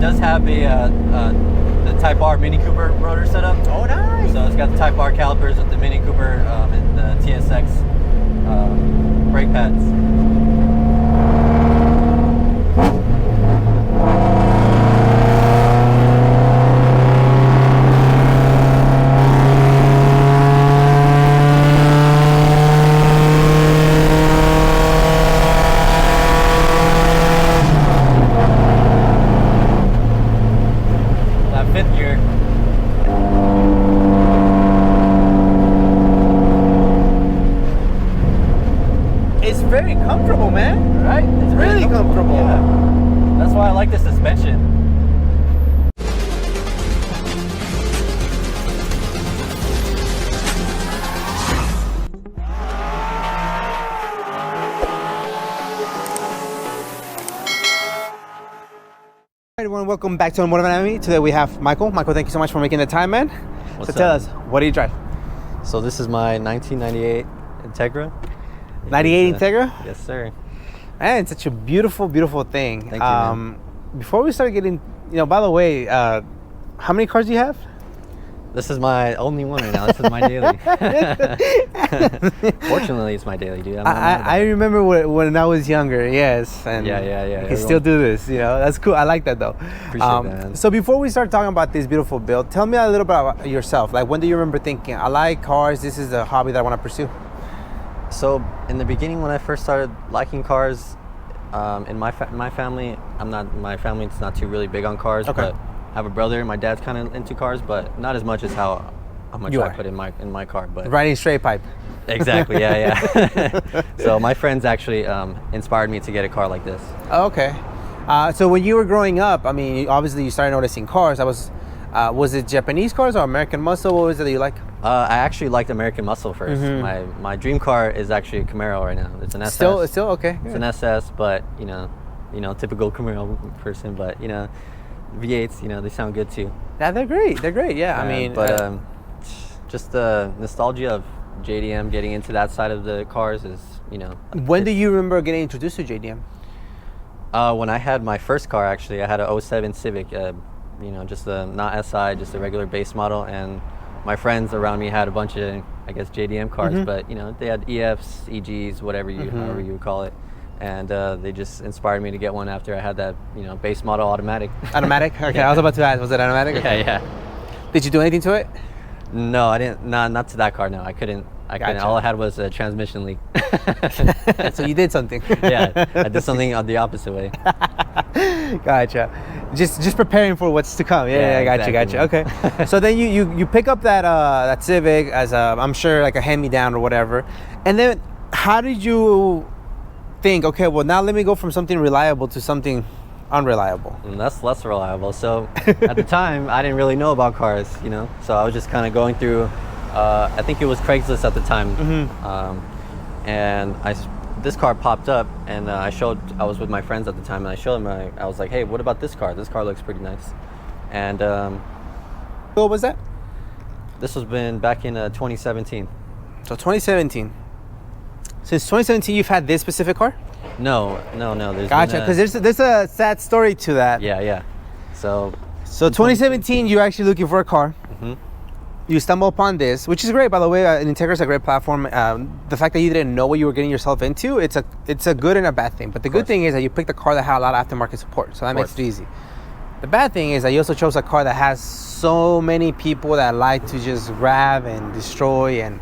does have the Type R Mini Cooper rotor setup. Oh, nice. So it's got the Type R calipers with the Mini Cooper and the TSX brake pads. Fifth gear. It's very comfortable, man. Right? It's Really comfortable. Yeah. That's why I like the suspension. Everyone, welcome back to Automotive Anatomy. Today we have Michael. Michael, thank you so much for making the time, man. What's Tell up? us, what do you drive? So this is my 1998 Integra. 98 Integra? Yes, sir. Man, it's such a beautiful, beautiful thing. Thank you, man. Before we start getting, by the way, how many cars do you have? This is my only one right now. This is my daily. Fortunately, it's my daily, dude. I remember when I was younger, yes. And Yeah. you can still do this, That's cool. I like that, though. Appreciate that, man. So before we start talking about this beautiful build, tell me a little bit about yourself. Like, when do you remember thinking, I like cars, this is a hobby that I want to pursue? So in the beginning, when I first started liking cars, in my family, my family's not too really big on cars, Okay. but I have a brother. My dad's kind of into cars, but not as much as how much You I are. put in my car. But Riding straight pipe. exactly, yeah. So my friends actually inspired me to get a car like this. Oh, okay. So when you were growing up, obviously you started noticing cars. Was it Japanese cars or American muscle? What was it that you like? I actually liked American Muscle first. Mm-hmm. My dream car is actually a Camaro right now. It's an SS. Still okay. It's an SS, but typical Camaro person. But V8s, they sound good too. Yeah, they're great. They're great. Yeah, Just the nostalgia of JDM, getting into that side of the cars is, When do you remember getting introduced to JDM? When I had my first car, actually, I had a 07 Civic, just not SI, just a regular base model, and my friends around me had a bunch of, I guess, JDM cars, Mm-hmm. but they had EFs, EGs, whatever however you would call it, and they just inspired me to get one after I had that, base model automatic. Automatic? Okay, Yeah. I was about to ask, was it automatic? Yeah. Did you do anything to it? No, I didn't. Not to that car. No, I couldn't. Gotcha. All I had was a transmission leak. So you did something. Yeah, I did something the opposite way. Gotcha. Just preparing for what's to come. Yeah, exactly, gotcha. Okay. So then you pick up that Civic as I'm sure like a hand-me-down or whatever, and then how did you think? Okay, well now let me go from something reliable to something unreliable. And that's less reliable. So at the time, I didn't really know about cars, So I was just kind of going through. I think it was Craigslist at the time, and this car popped up, and I was with my friends at the time, and I showed them. I was like, "Hey, what about this car? This car looks pretty nice." And What was that? this was been back in 2017. So 2017. Since 2017, you've had this specific car? No. There's Gotcha. been Because there's a sad story to that. yeah. So 2017, you're actually looking for a car. Mhm. You stumble upon this, which is great, by the way. Integra is a great platform. The fact that you didn't know what you were getting yourself into, it's a good and a bad thing. But the good thing is that you picked a car that had a lot of aftermarket support, so that makes it easy. The bad thing is that you also chose a car that has so many people that like to just grab and destroy and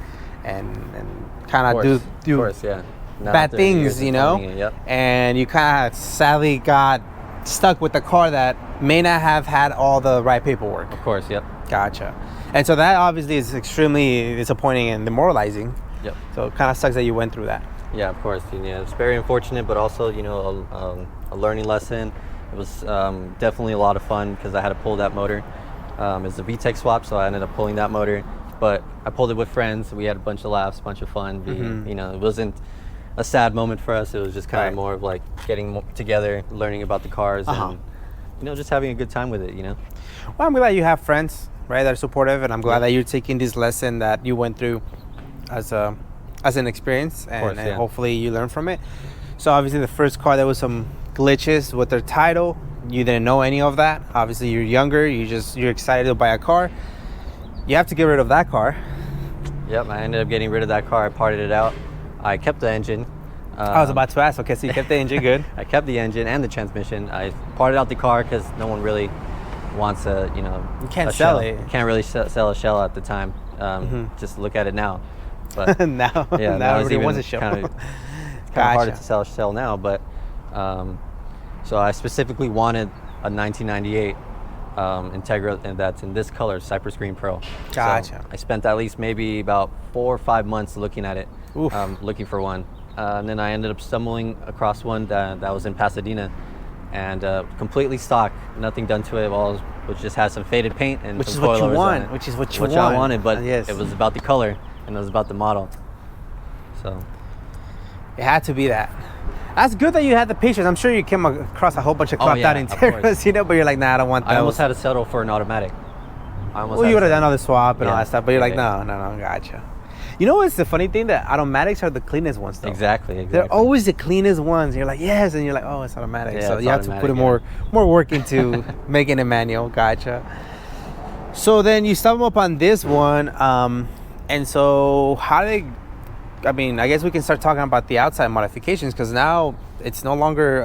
kind of do Of course, yeah. Not bad after things, years of owning it, yep. And you kind of sadly got stuck with the car that may not have had all the right paperwork. Of course, yep. Gotcha. And so that obviously is extremely disappointing and demoralizing. Yep. So it kind of sucks that you went through that. Yeah, of course. It's very unfortunate, but also, a learning lesson. It was definitely a lot of fun because I had to pull that motor. It's a VTEC swap, so I ended up pulling that motor. But I pulled it with friends. We had a bunch of laughs, a bunch of fun. It wasn't a sad moment for us. It was just kind of more of like getting together, learning about the cars, and just having a good time with it. Well, I'm glad you have friends, right, that are supportive, and I'm glad that you're taking this lesson that you went through as an experience, and, hopefully you learn from it. So obviously the first car, there was some glitches with their title, you didn't know any of that. Obviously, you're younger. You're excited to buy a car. You have to get rid of that car. Yep, I ended up getting rid of that car. I parted it out. I kept the engine. I was about to ask. Okay, so you kept the engine, good. I kept the engine and the transmission. I parted out the car because no one really wants a, you know, you can't a sell shell. it. You can't really sell a shell at the time. Just look at it now. But now everybody wants a shell. Kind of harder to sell a shell now, but so I specifically wanted a 1998 Integra, and that's in this color, Cypress Green Pro. Gotcha. So I spent at least maybe about 4 or 5 months looking at it, looking for one. And then I ended up stumbling across one that was in Pasadena, and completely stock, nothing done to it. All which just has some faded paint and which some is what you coilovers want. on it, Which is what you which want. I wanted, but yes. It was about the color and it was about the model. So it had to be that. That's good that you had the patience. I'm sure you came across a whole bunch of clapped out Integras, you know, but you're like, nah, I don't want that. I almost had to settle for an automatic. Well, you would have done all the swap and all that stuff, but you're like, no, gotcha. You know what's the funny thing? That automatics are the cleanest ones, though. Exactly. They're always the cleanest ones. You're like, yes, and you're like, oh, it's automatic. Yeah, so you have to put more work into making it manual. Gotcha. So then you stumble upon this one, and so how did? I mean, I guess we can start talking about the outside modifications because now it's no longer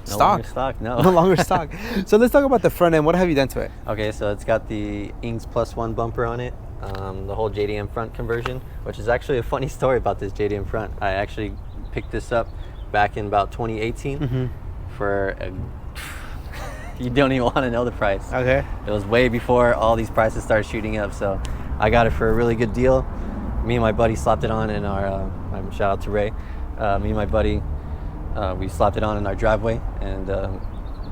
stock. No longer stock. So let's talk about the front end. What have you done to it? Okay, so it's got the Ings +1 bumper on it, the whole JDM front conversion, which is actually a funny story about this JDM front. I actually picked this up back in about 2018 for you don't even want to know the price. Okay. It was way before all these prices started shooting up, so I got it for a really good deal. Me and my buddy slapped it on in our, shout out to Ray. Me and my buddy, we slapped it on in our driveway, and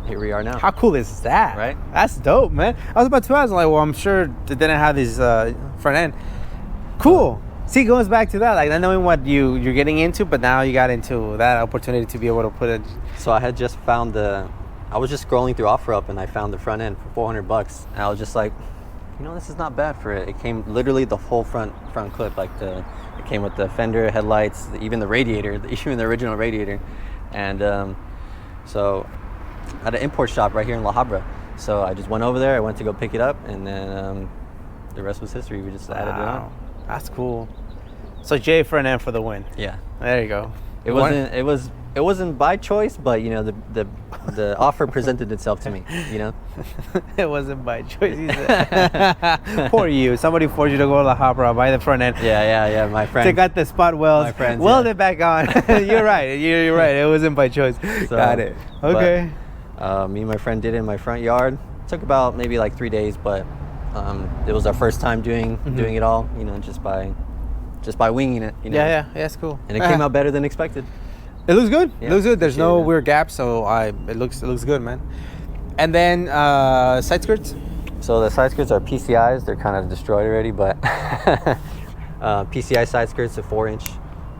here we are now. How cool is that? Right? That's dope, man. I was about to ask, like, well, I'm sure it didn't have this front end. Cool. See, it goes back to that, like, not knowing what you're getting into, but now you got into that opportunity to be able to put it. So I had just found I was just scrolling through OfferUp, and I found the front end for $400, and I was just like, you know, this is not bad for it. It came literally the whole front clip, like it came with the fender, headlights, even the radiator, even the original radiator. And so I had an import shop right here in La Habra. So I just went over there, I went to go pick it up, and then the rest was history. We just added it on. That's cool. So J front end for the win. Yeah. There you go. It wasn't by choice, but you know, the offer presented itself to me, you know. It wasn't by choice. He said. Poor you. Somebody forced you to go to La Habra, buy the front end. Yeah. My friend. They got the spot welds. My friends, weld it back on. You're right. You're right. It wasn't by choice. So, got it. Okay. But, me and my friend did it in my front yard. It took about maybe like 3 days, but it was our first time doing it all, you know, just by winging it, you know. Yeah, it's cool. And it came out better than expected. It looks good. Yeah, it looks good. There's no weird gaps, so it looks good, man. And then side skirts. So the side skirts are PCIs. They're kind of destroyed already, but PCI side skirts are 4-inch.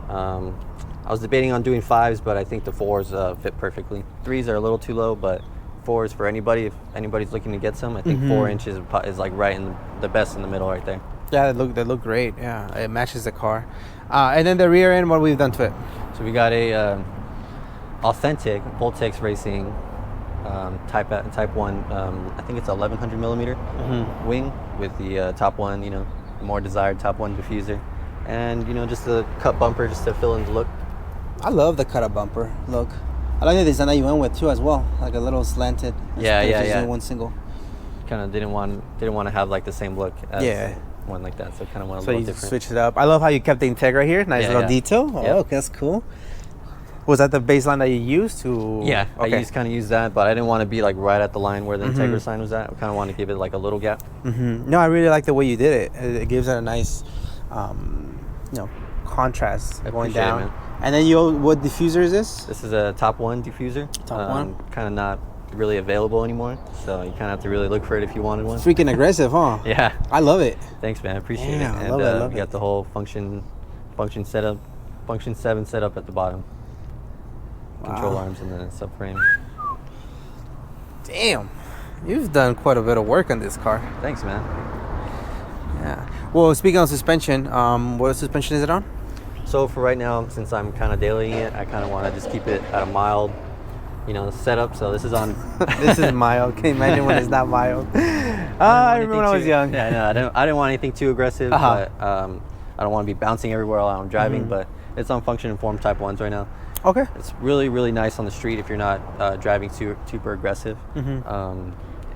I was debating on doing 5s, but I think the 4s fit perfectly. 3s are a little too low, but 4s for anybody. If anybody's looking to get some, I think 4 inches is like right in the best in the middle, right there. Yeah, they look great. Yeah, it matches the car. And then the rear end, what we've done to it. So we got a authentic Voltex Racing Type 1. I think it's 1100 millimeter wing with the top one, you know, more desired top one diffuser, and you know, just a cut bumper just to fill in the look. I love the cut up bumper look. I like the design that you went with too as well, like a little slanted. Yeah. One single. Kind of didn't want to have like the same look as one like that, so kind of went a little different. So you switched it up. I love how you kept the Integra here. Nice little detail. Oh, okay, that's cool. Was that the baseline that you used to? Yeah, okay. I kind of used that, but I didn't want to be like right at the line where the Integra sign was at. I kind of wanted to give it like a little gap. No, I really like the way you did it. It gives it a nice, contrast going down. Man. And then what diffuser is this? This is a top one diffuser. Top one. Kind of not really available anymore, so you kind of have to really look for it if you wanted one. Freaking aggressive, huh? Yeah. I love it. Thanks, man. I appreciate it. I love it. We got the whole function setup, function 7 setup at the bottom. Control arms and the subframe. Damn, you've done quite a bit of work on this car. Thanks, man. Yeah. Well, speaking of suspension, what suspension is it on? So for right now, since I'm kind of dailying it, I kind of want to just keep it at a mild setup. So this is on. This is mild. Can you imagine when it's not mild? I remember when I was young. Yeah, no, I didn't want anything too aggressive, but I don't want to be bouncing everywhere while I'm driving. But it's on function and form type 1s right now. Okay. It's really, really nice on the street if you're not driving super aggressive.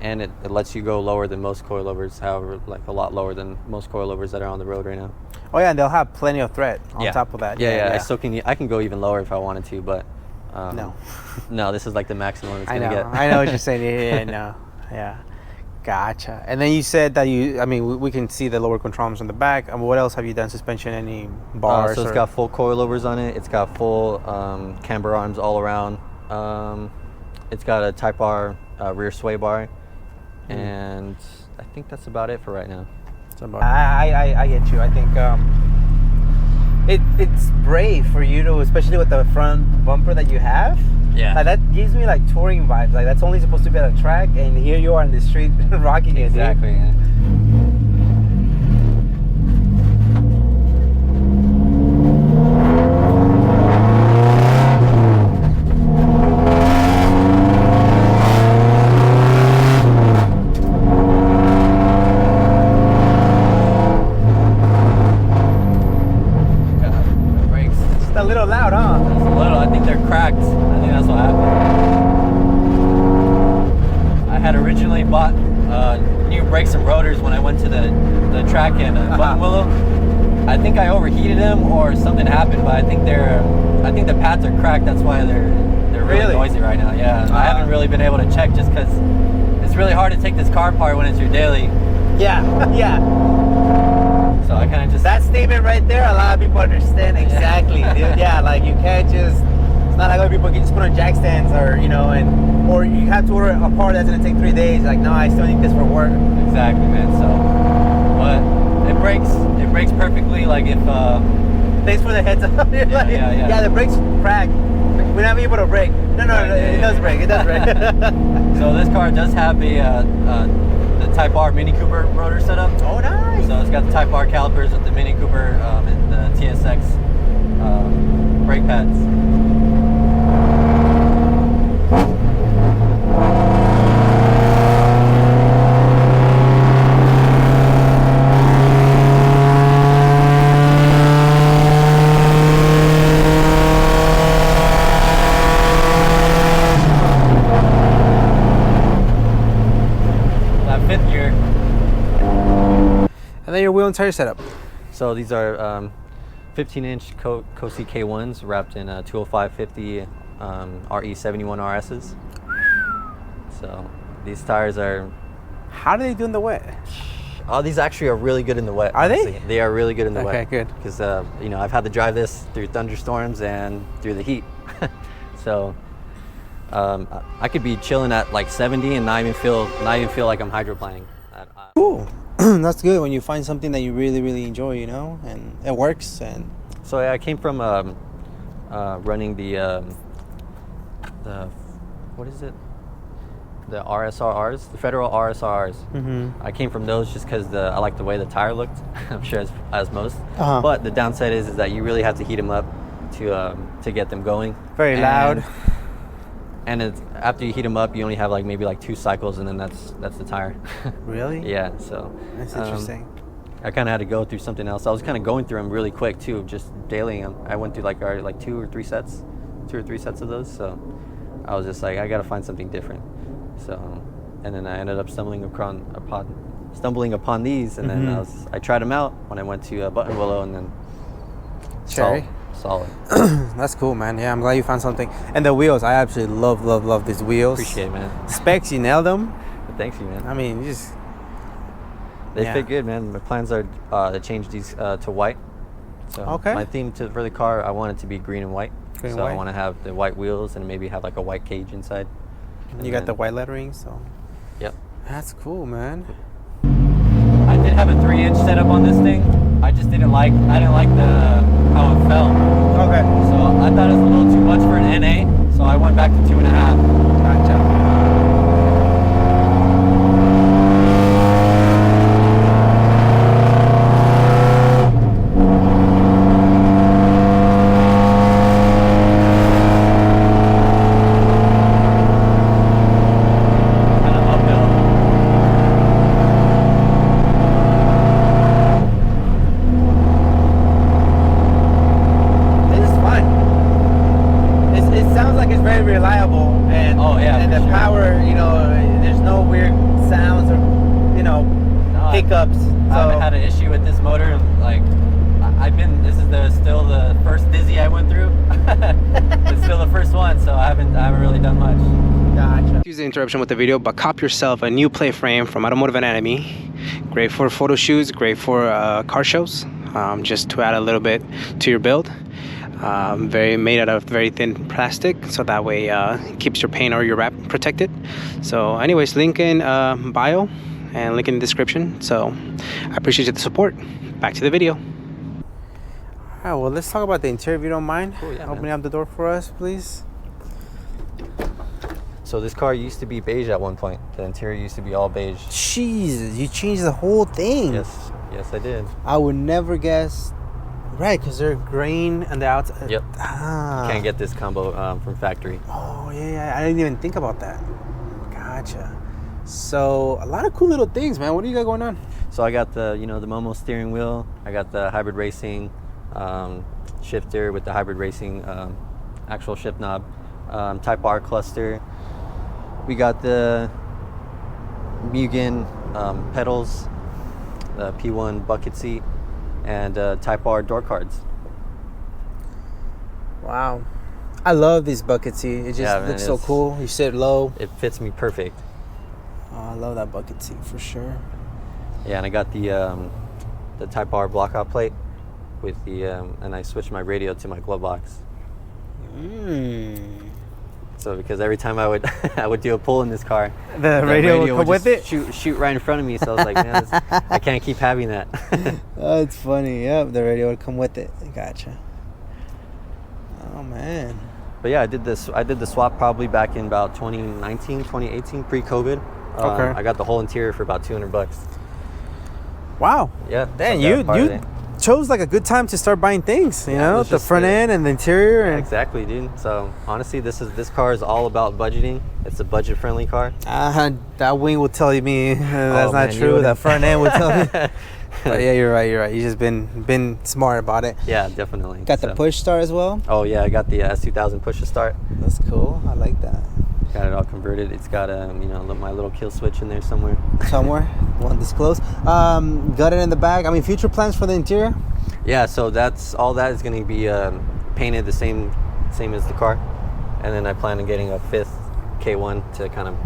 And it lets you go lower than most coilovers, however, like a lot lower than most coilovers that are on the road right now. Oh yeah, and they'll have plenty of thread on top of that. Yeah. I can go even lower if I wanted to, but no, this is like the maximum it's gonna get. I know what you're saying. Yeah. Gotcha. And then you said that we can see the lower control arms on the back. What else have you done? Suspension, any bars? So it's got full coilovers on it. It's got full camber arms all around. It's got a Type R rear sway bar. And I think that's about it for right now. I get you. I think it's brave for you to, especially with the front bumper that you have. Yeah. Like, that gives me like touring vibes. Like that's only supposed to be at a track, and here you are in the street rocking it. Exactly. Yeah. A little loud, huh? It's a little. I think they're cracked. I think that's what happened. I had originally bought new brakes and rotors when I went to the track in Buttonwillow. I think I overheated them or something happened, but I think the pads are cracked. That's why they're really noisy right now. Yeah, I haven't really been able to check just because it's really hard to take this car apart when it's your daily. Yeah. So I kind of just... That statement right there, a lot of people understand exactly, dude. Yeah, like you can't just... It's not like other people can just put on jack stands or you have to order a part that's going to take 3 days. Like, no, I still need this for work. Exactly, man. So, but it brakes perfectly. Like if... Thanks for the heads up. Yeah, the brakes crack. We're not able to brake. No, it does brake. It does brake. So this car does have the Type R Mini Cooper rotor setup. Oh, nice. So it's got the Type R calipers with the Mini Cooper and the TSX brake pads. And then your wheel and tire setup. So these are 15-inch Cosi K1s wrapped in 205/50 RE71 RSs. So these tires are... How do they do in the wet? Oh, these actually are really good in the wet. Are honestly. they? They are really good in the wet. Okay, good. Because I've had to drive this through thunderstorms and through the heat. So I could be chilling at like 70 and not even feel like I'm hydroplaning. Cool. That's good when you find something that you really, really enjoy, and it works. And so I came from running the what is it? The RSRRs, the federal RSRs. I came from those just because I like the way the tire looked. I'm sure as most. But the downside is that you really have to heat them up to get them going. Very loud. And it's, after you heat them up, you only have maybe 2 cycles, and then that's the tire. Really? Yeah. So that's interesting. I kind of had to go through something else. I was kind of going through them really quick too, just dailying them. I went through like 2 or 3 sets of those. So I was just like, I got to find something different. So, and then I ended up stumbling upon these, and then I tried them out when I went to Buttonwillow, and then solid. That's cool, man. Yeah, I'm glad you found something. And the wheels, I absolutely love these wheels. Appreciate it, man. Specs, you nailed them. Thanks, you, man. I mean, they fit good, man. My plans are to change these to white. So my theme for the car, I want it to be green and white. I want to have the white wheels and maybe have like a white cage inside. And you got the white lettering, so. Yep. That's cool, man. I did have a 3-inch setup on this thing. I just didn't like how it felt. Okay. So I thought it was a little too much for an NA, so I went back to 2.5. Gotcha. hiccups. I haven't had an issue with this motor. Like, this is still the first dizzy I went through. It's still the first one, so I haven't really done much. Gotcha. Excuse the interruption with the video, but cop yourself a new plate frame from Automotive Anatomy. Great for photo shoots, great for car shows, just to add a little bit to your build. Made out of very thin plastic, so that way it keeps your paint or your wrap protected. So anyways, link in bio and link in the description. So I appreciate the support. Back to the video. All right, well, let's talk about the interior if you don't mind. Cool, yeah, Opening up the door for us, please. So this car used to be beige at one point. The interior used to be all beige. Jesus, you changed the whole thing. Yes, I did. I would never guess. Right, because they're green and the outside. Yep. Can't get this combo from factory. Oh, yeah. I didn't even think about that. Gotcha. So, a lot of cool little things, man. What do you got going on? So I got the Momo steering wheel. I got the hybrid racing shifter with the hybrid racing actual shift knob. Type R cluster. We got the Mugen pedals, the P1 bucket seat, and Type R door cards. Wow. I love these bucket seat. It just looks so cool. You sit low. It fits me perfect. Oh, I love that bucket seat for sure. Yeah, and I got the Type R blockout plate with the and I switched my radio to my glove box. So because every time I would do a pull in this car, the radio would come with it? Shoot right in front of me. So I was like, man, I can't keep having that. Oh, it's funny. Yep, the radio would come with it. Gotcha. Oh, man. But yeah, I did the swap probably back in about 2019, 2018, pre-COVID. Okay. I got the whole interior for about $200. Wow. Yeah. Damn, you chose like a good time to start buying things, you know, the front end and the interior. Yeah, exactly, dude. So honestly, this car is all about budgeting. It's a budget-friendly car. That wing will tell me that's not true. That front end will tell me. But yeah, you're right. You just been smart about it. Yeah, definitely. Got the push start as well. Oh yeah, I got the S2000 push to start. That's cool. I like that. Got it all converted. It's got my little kill switch in there somewhere. Won't disclose. Got it in the back. I mean, future plans for the interior? Yeah, so all that is going to be painted the same as the car, and then I plan on getting a 5th K1 to kind of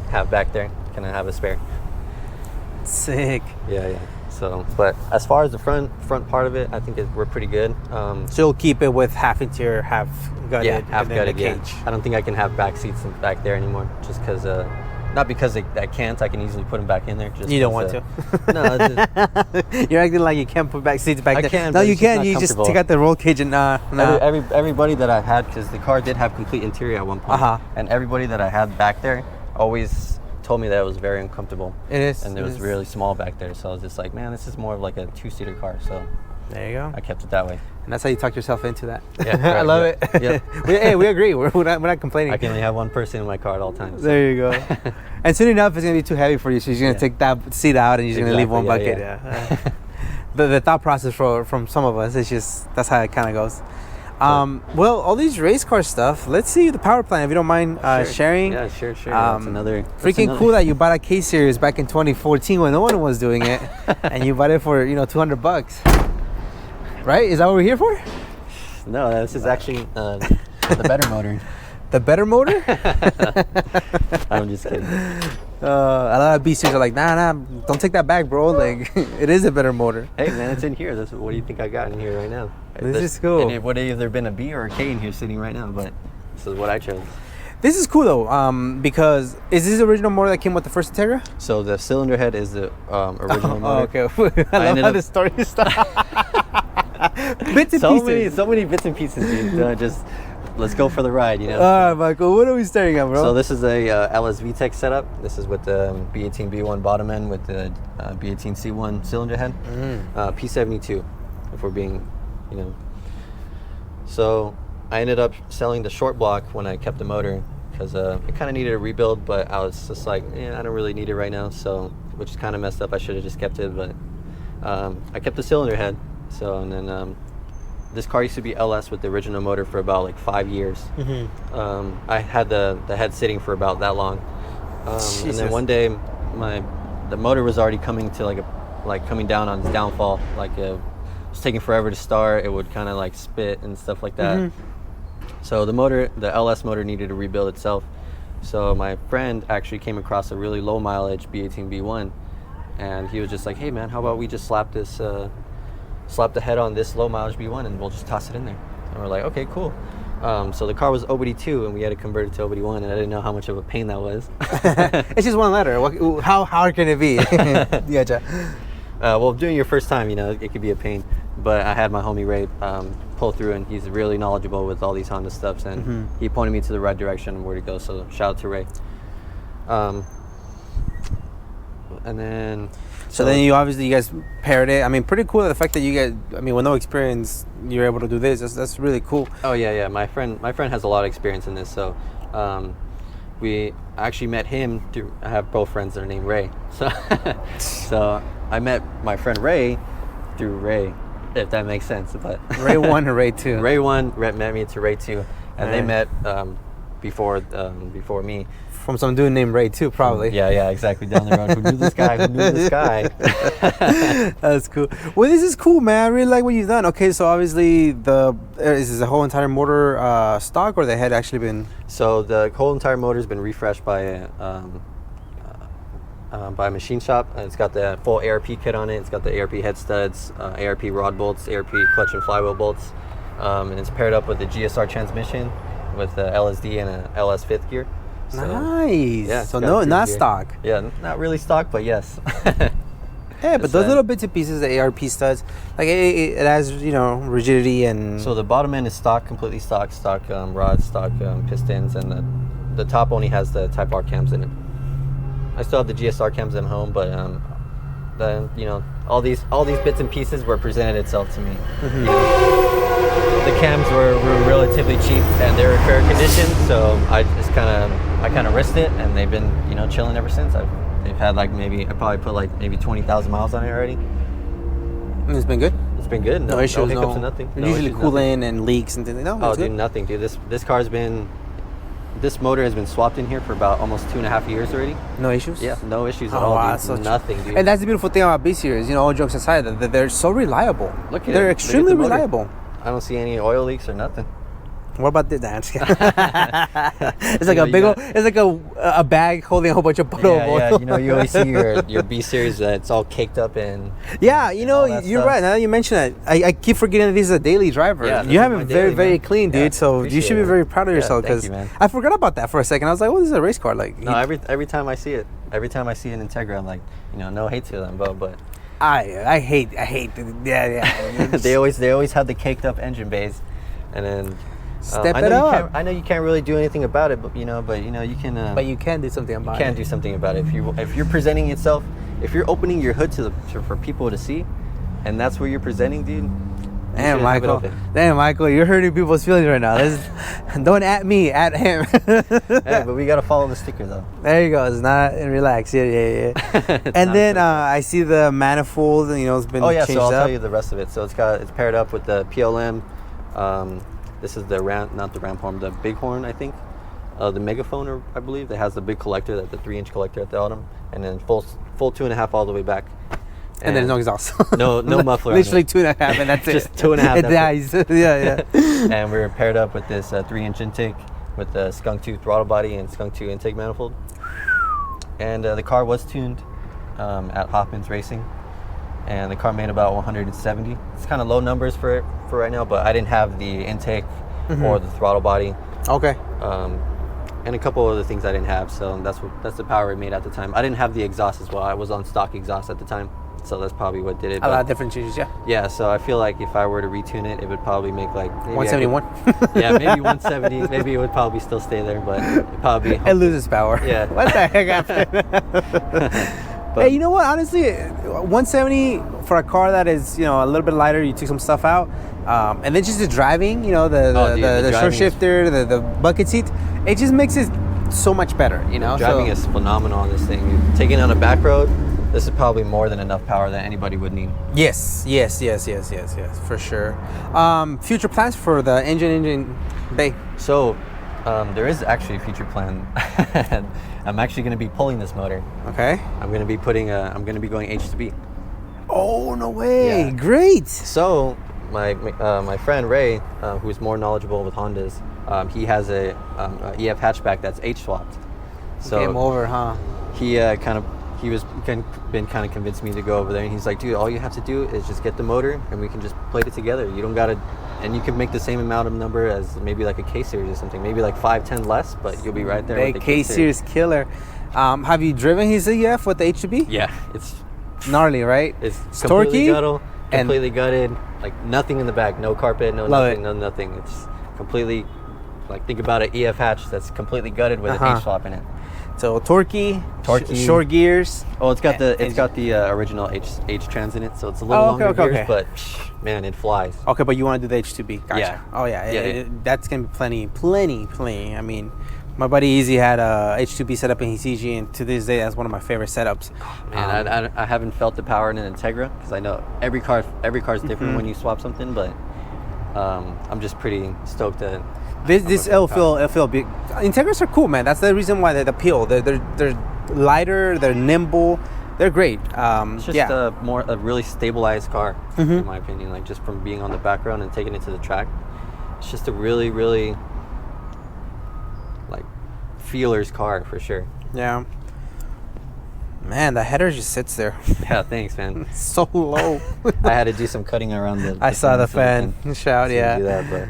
have back there. Kind of have a spare. Sick. Yeah. So, but as far as the front part of it, I think we're pretty good. So you'll keep it with half interior, half gutted. Yeah, half gutted. Yeah. I don't think I can have back seats back there anymore, just because. Not because I can't. I can easily put them back in there. Just you don't want to. No, you're acting like you can't put back seats back there. I can. No, you can. You just take out the roll cage and Everybody that I had, because the car did have complete interior at one point, and everybody that I had back there always told me that it was very uncomfortable. It is. And it was really small back there, so I was just like, man, this is more of like a 2-seater car. So there you go. I kept it that way. And that's how you talk yourself into that. Yeah, I love it. Yeah. we agree. We're not complaining. I can only have one person in my car at all times. There you go. And soon enough, it's gonna be too heavy for you, so you're gonna take that seat out and you're gonna leave one bucket. Yeah. The thought process from some of us is just that's how it kind of goes. Well, all these race car stuff. Let's see the power plant if you don't mind sharing. Yeah, sure. That's another. Cool that you bought a K series back in 2014 when no one was doing it, and you bought it for $200. Right? Is that what we're here for? No, this is actually the better motor. The better motor? I'm just kidding. A lot of B series are like, nah, don't take that back, bro. Like, it is a better motor. Hey, man, it's in here. What do you think I got in here right now? This is cool. And it would have either been a B or a K in here sitting right now, but this is what I chose. This is cool though, because is this the original motor that came with the first Integra? So the cylinder head is the original motor. Oh, okay. I love how the story starts. Bits and pieces. So many bits and pieces, dude. Just let's go for the ride, you know. All right, Michael. What are we staring at, bro? So this is a LS VTEC setup. This is with the B18 B1 bottom end with the B18 C1 cylinder head. P72, if we're being, So I ended up selling the short block when I kept the motor because it kind of needed a rebuild, but I was just like, I don't really need it right now. So, which is kind of messed up. I should have just kept it, but I kept the cylinder head. So, and then this car used to be LS with the original motor for about like 5 years. I had the head sitting for about that long. And then one day the motor was already coming to like like coming down on its downfall. Like it was taking forever to start. It would kind of like spit and stuff like that. So the LS motor needed to rebuild itself. So my friend actually came across a really low mileage B18 B1, and he was just like, hey man, how about we just slap the head on this low mileage B1 and we'll just toss it in there. And we're like, okay, cool. So the car was OBD2 and we had to convert it to OBD1, and I didn't know how much of a pain that was. It's just one letter. How hard can it be? Gotcha. Well, doing your first time, it could be a pain. But I had my homie Ray pull through, and he's really knowledgeable with all these Honda stuffs, and he pointed me to the right direction and where to go. So shout out to Ray. And then so then you guys paired it. I mean, pretty cool the fact that you guys, I mean, with no experience, you're able to do this. That's really cool. Oh yeah. My friend has a lot of experience in this. So we actually met him through, I have both friends that are named Ray. So I met my friend Ray through Ray, if that makes sense. But Ray 1 or Ray 2? Ray 1 met me to Ray 2, and they met before me. From some dude named Ray 2, probably. Yeah, exactly. Down the road. Who knew this guy? That's cool. Well, this is cool, man. I really like what you've done. Okay, so obviously is this the whole entire motor stock, or they had actually been? So the whole entire motor has been refreshed by a machine shop. It's got the full ARP kit on it. It's got the ARP head studs, ARP rod bolts, ARP clutch and flywheel bolts, and it's paired up with the GSR transmission with the LSD and a LS fifth gear. So, nice. Yeah. So no, not gear. Stock. Yeah, not really stock, but yes. Yeah, but those little bits and pieces, the ARP studs, like it has, rigidity and. So the bottom end is stock, completely stock rods, stock pistons, and the top only has the Type R cams in it. I still have the GSR cams at home, but all these bits and pieces were presented itself to me. The cams were relatively cheap and they were in fair condition, so I kind of risked it, and they've been chilling ever since. They've had I probably put maybe 20,000 miles on it already. And it's been good. It's been good. No issues, no hiccups, nothing. Usually coolant and leaks and things. No, oh, dude, nothing, dude. This motor has been swapped in here for about almost 2.5 years already. No issues? Yeah, no issues at all. Wow, dude. Nothing, dude. And that's the beautiful thing about B-Series, all jokes aside, that they're so reliable. Look at They're extremely reliable. I don't see any oil leaks or nothing. What about this? It's like a big old, it's like a bag holding a whole bunch of bottle of oil. Yeah, you always see your B series it's all caked up in. Yeah, you're right. Now that you mention that, I keep forgetting that this is a daily driver. Yeah, you have it very clean, dude. Yeah, so you should be very proud of yourself, because I forgot about that for a second. I was like, this is a race car. No, every time I see it, every time I see an Integra, I'm like, no hate to them, but. I hate. Yeah. they always have the caked up engine bays, and then. Step it up. I know you can't really do anything about it, but you can. But you can do something about it. You can do something about it if you're presenting yourself. If you're opening your hood for people to see, and that's where you're presenting, dude. Damn, Michael, you're hurting people's feelings right now. Don't at me, at him. Hey, but we gotta follow the sticker though. There you go. It's not relax. Yeah. And then I see the manifold, and it's been. Oh yeah, changed so I'll up. tell you the rest of it. So it's paired up with the PLM. This is not the ramp horn, the big horn, I think. The megaphone, I believe, that has the big collector, the 3-inch collector at the bottom, and then full 2.5 all the way back. And there's no exhaust. no muffler. Literally 2.5, and that's just 2.5. It dies. Yeah. And we're paired up with this 3-inch intake with the Skunk 2 throttle body and Skunk 2 intake manifold. And the car was tuned at Hoffman's Racing. And the car made about 170. It's kind of low numbers for right now, but I didn't have the intake or the throttle body. Okay. And a couple other things I didn't have, so that's the power it made at the time. I didn't have the exhaust as well. I was on stock exhaust at the time, so that's probably what did it. A lot of different changes, yeah. Yeah, so I feel like if I were to retune it, it would probably make maybe 171. Yeah, maybe 170. Maybe it would probably still stay there, but it'd probably it loses power. Yeah. What the heck happened? But, hey, you know what? Honestly, 170 for a car that is, a little bit lighter. You took some stuff out, and then just the driving, the short shifter, the bucket seat, it just makes it so much better. Driving is phenomenal on this thing. You're taking on a back road. This is probably more than enough power that anybody would need. Yes, for sure. Future plans for the engine bay. So, there is actually a future plan. I'm actually going to be pulling this motor. Okay. I'm going to be going H to B. Oh, no way. Yeah. Great. So my friend Ray, who's more knowledgeable with Hondas, he has a EF hatchback that's H swapped. So Game over, huh? he been kind of convinced me to go over there, and he's like, dude, all you have to do is just get the motor and we can just plate it together. You don't gotta, and you can make the same amount of number as maybe like a K series or something, maybe like 5-10 less, but you'll be right there with the K series killer. Have you driven his EF with the H2B? Yeah, it's gnarly, right? it's Torquey completely gutted, like nothing in the back, no carpet, no Love nothing, it. no nothing. It's completely, like, think about an EF hatch that's completely gutted with Uh-huh. an H swap in it. So Torquey. Short gears. Oh, it's got the original H trans in it, so it's a little longer gears, but man, it flies. Okay, but you want to do the H2B? Gotcha. Yeah. Oh yeah, Yeah, that's gonna be plenty. I mean, my buddy Easy had a H2B setup in his EG, and to this day, that's one of my favorite setups. Man, I haven't felt the power in an Integra because I know every car is different when you swap something, but I'm just pretty stoked that. It'll feel big. Integras are cool, man. That's the reason why they appeal. They're lighter. They're nimble. They're great. It's just a really stabilized car, in my opinion. Like, just from being on the background and taking it to the track, it's just a really, really like feelers car for sure. Yeah. Man, the header just sits there. Yeah, thanks, man. So low. I had to do some cutting around the. I saw the fan shout. Yeah. Do that, but.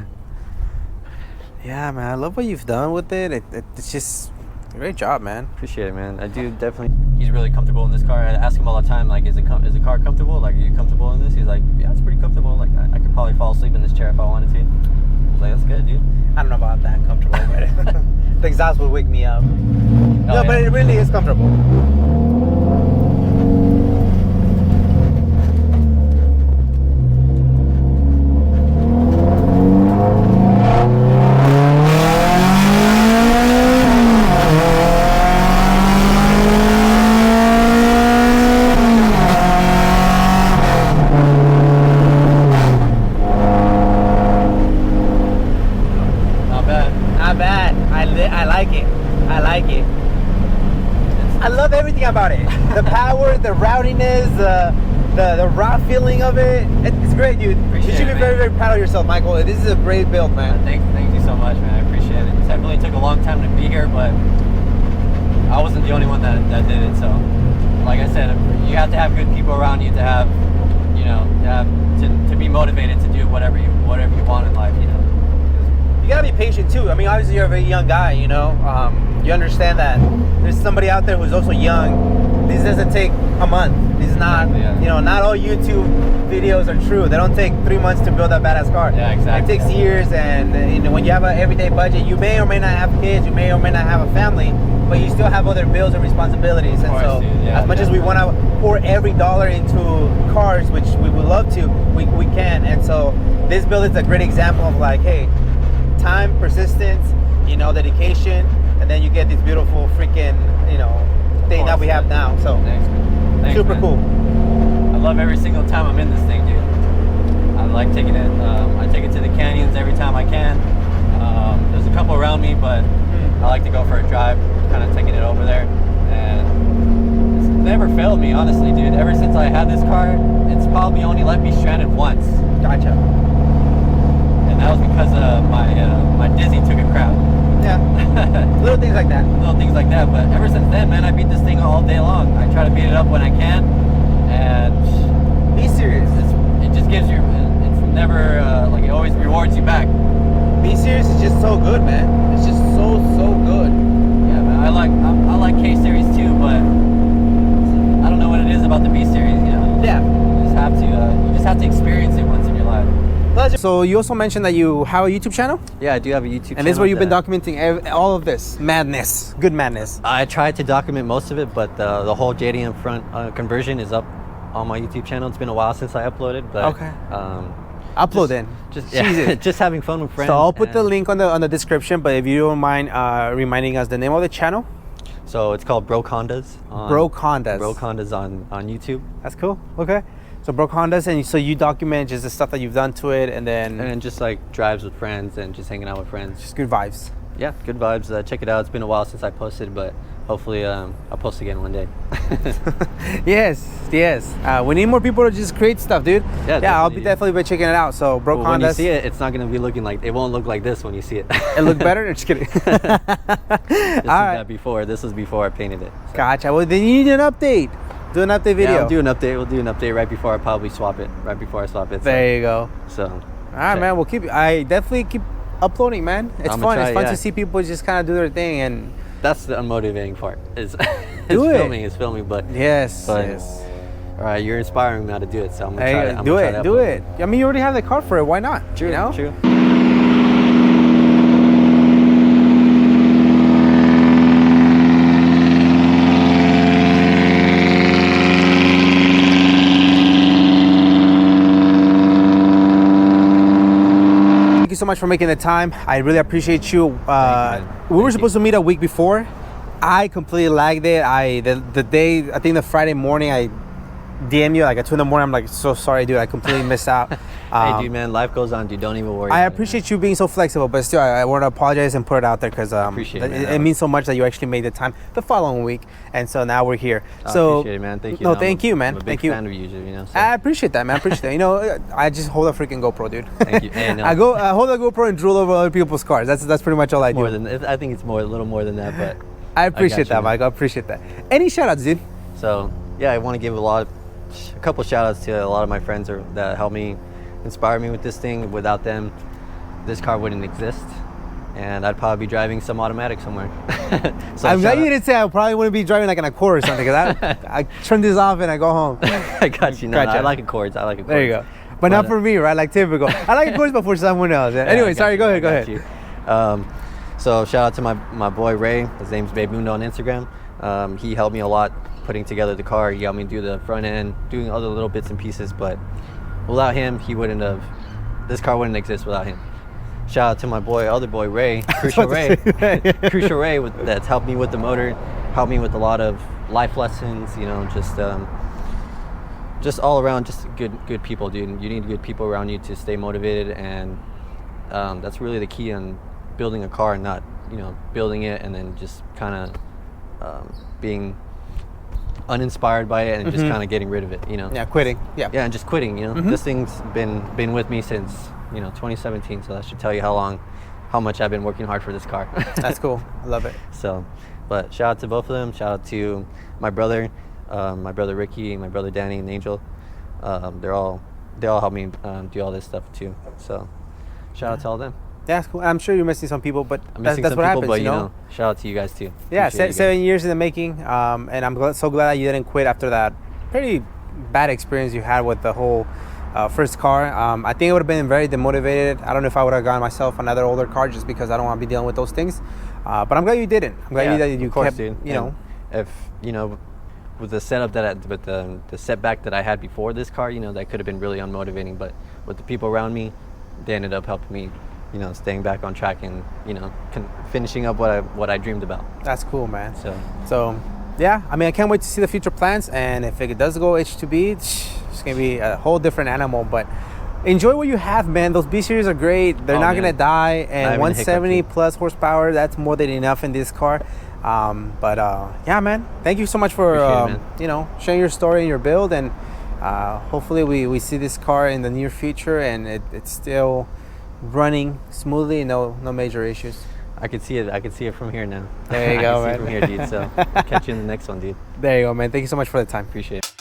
Yeah, man, I love what you've done with it. It's just a great job, man. Appreciate it, man. I do definitely. He's really comfortable in this car. I ask him all the time, like, is the car comfortable? Like, are you comfortable in this? He's like, yeah, it's pretty comfortable. Like, I could probably fall asleep in this chair if I wanted to. I was like, that's good, dude. I don't know about that comfortable, but the exhaust would wake me up. No, but it really is comfortable. About it, the power, the rowdiness, the raw feeling of it. It's great, dude. You should be very, very proud of yourself, Michael. This is a great build, man. Thank you so much, man. I appreciate it. It definitely took a long time to be here, but I wasn't the only one that did it. So, like I said, you have to have good people around you to have, to be motivated to do whatever you want in life. You gotta be patient too. I mean, obviously you're a very young guy, you understand that there's somebody out there who's also young. This doesn't take a month. This is not, not all YouTube videos are true. They don't take 3 months to build a badass car. Yeah, exactly. It takes years, and when you have an everyday budget, you may or may not have kids, you may or may not have a family, but you still have other bills and responsibilities. And so, as much as we want to pour every dollar into cars, which we would love to, we can. And so, this build is a great example of like, hey, time, persistence, dedication, and then you get this beautiful freaking, thing that we have now. So Thanks, super man. cool. I love every single time I'm in this thing, dude. I like taking it. I take it to the canyons every time I can. There's a couple around me, but I like to go for a drive, kind of taking it over there. And it's never failed me, honestly, dude. Ever since I had this car, it's probably only let me stranded once. Gotcha. And that was because my Dizzy took a crap. Yeah. Little things like that. But ever since then, man, I beat this thing all day long. I try to beat it up when I can, and be serious. It just gives you. It's never it always rewards you back. Be serious is just so good, man. It's just so good. Yeah, man. I like K series too, but I don't know what it is about the B series. Yeah. You just have to experience it once in your life. So you also mentioned that you have a YouTube channel? Yeah, I do have a YouTube channel. And this is where you've been documenting all of this madness, good madness. I tried to document most of it, but the whole JDM front conversion is up on my YouTube channel. It's been a while since I uploaded, but okay. Upload then. Just having fun with friends. So I'll put the link on the description, but if you don't mind reminding us the name of the channel. So it's called Broke Hondas. Broke Hondas. Broke Hondas on YouTube. That's cool. Okay. So Broke Hondas, and so you document just the stuff that you've done to it, and then just like drives with friends and just hanging out with friends. Just good vibes. Yeah, good vibes. Check it out. It's been a while since I posted, but hopefully I'll post again one day. Yes. We need more people to just create stuff, dude. Yeah, I'll be definitely checking it out. So, bro, when you see it, it's not gonna be looking like, it won't look like this when you see it. It look better? Just kidding. This was before I painted it. So. Gotcha. Well, then you need an update. Do an update video. Yeah, we'll do an update right before I probably swap it. There you go. So. All right, man. I definitely keep uploading, man. It's fun. It's fun to see people just kind of do their thing, and that's the unmotivating part. Is filming. But yes. All right, you're inspiring me how to do it, so I'm gonna try it. Do it. I mean, you already have the car for it. Why not? True. You know? True. Thank you so much for making the time. I really appreciate you. We were supposed to meet a week before. I completely lagged it. The day, I think the Friday morning, I DM you like at 2 in the morning. I'm like, so sorry, dude. I completely missed out. Hey, dude, man, life goes on, dude. Don't even worry. I appreciate you being so flexible, but still, I want to apologize and put it out there because it means so much that you actually made the time the following week, and so now we're here. I appreciate it, man. Thank you. No, thank you, man. I'm a big fan of you, so. I appreciate that, man. I appreciate that. You know, I just hold a freaking GoPro, dude. Thank you. Hey, no. I hold a GoPro and drool over other people's cars. That's pretty much all I do. I think it's a little more than that, but I appreciate that, Mike. I appreciate that. Any shout outs, dude? So yeah, I want to give a couple shout outs to a lot of my friends that helped me, inspire me with this thing. Without them, this car wouldn't exist, and I'd probably be driving some automatic somewhere. So I'm glad you didn't say I probably wouldn't be driving like an Acura or something, because I turn this off and I go home. I got you. No, I like Accords. There you go. But not for me, right? Like typical. I like Accords, but for someone else. Yeah. Anyway, sorry. Go ahead. So shout out to my boy Ray. His name's Babe Mundo on Instagram. He helped me a lot putting together the car. He helped me do the front end, doing other little bits and pieces. But without him, this car wouldn't exist without him. Shout out to my other boy Ray, Crucial Ray. Crucial Ray, that's helped me with the motor, helped me with a lot of life lessons. You know, just all around, just good people, dude. You need good people around you to stay motivated, and that's really the key on building a car, not building it and then just kind of being uninspired by it and just kind of getting rid of it. Yeah, quitting. Yeah, and just quitting. This thing's been with me since 2017, so that should tell you how much I've been working hard for this car. That's cool. I love it. So, but shout out to both of them. Shout out to my brother Ricky, my brother Danny, and Angel. They all help me do all this stuff too. So shout out to all of them. Yeah, that's cool. I'm sure you're missing some people, but that's what people, happens. But shout out to you guys too. Yeah, 7 years in the making, and I'm so glad that you didn't quit after that pretty bad experience you had with the whole first car. I think it would have been very demotivated. I don't know if I would have gotten myself another older car just because I don't want to be dealing with those things. But I'm glad you didn't. I'm glad that you kept, dude. If with the setup with the setback that I had before this car, that could have been really unmotivating. But with the people around me, they ended up helping me, staying back on track and finishing up what I dreamed about. That's cool, man. So yeah, I mean, I can't wait to see the future plans, and if it does go H2B, it's gonna be a whole different animal. But enjoy what you have, man. Those B series are great. They're not gonna die, and 170 plus horsepower, that's more than enough in this car. Yeah, man, thank you so much for sharing your story and your build, and hopefully we see this car in the near future and it's still running smoothly, no major issues. I can see it from here now. There you go, man. From here, dude. So catch you in the next one, dude. There you go, man. Thank you so much for the time. Appreciate it.